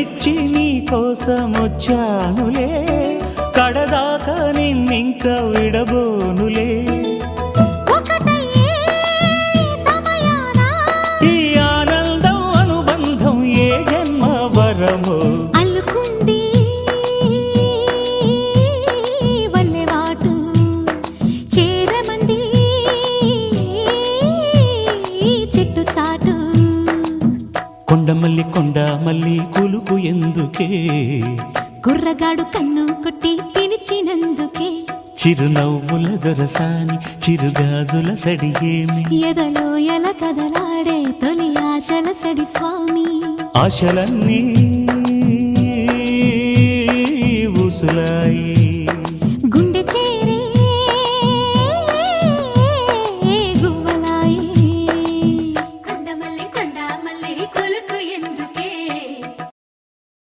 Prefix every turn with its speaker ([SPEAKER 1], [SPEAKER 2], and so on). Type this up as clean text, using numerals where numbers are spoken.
[SPEAKER 1] మెచ్చి నీ కోసం వచ్చానులే, కడదాకా నిన్నింక విడబోనులే. ఈ ఆనందం అనుబంధం ఏ జన్మ వరమో
[SPEAKER 2] అల్లుకుంది వల్లెవాటు, చేరమంది చెట్టు చాటు.
[SPEAKER 1] కొండమల్లి కొండమల్లి కులుకు ఎందుకే,
[SPEAKER 2] కుర్రగాడు కన్ను కొట్టి పిలిచినందుకే.
[SPEAKER 1] చిరునవ్వుల దొరసాని చిరుగాజుల సడిగేమి,
[SPEAKER 2] ఎదలో ఎల కదలాడే తొలి ఆశల సడి స్వామి.
[SPEAKER 1] ఆశలన్నీ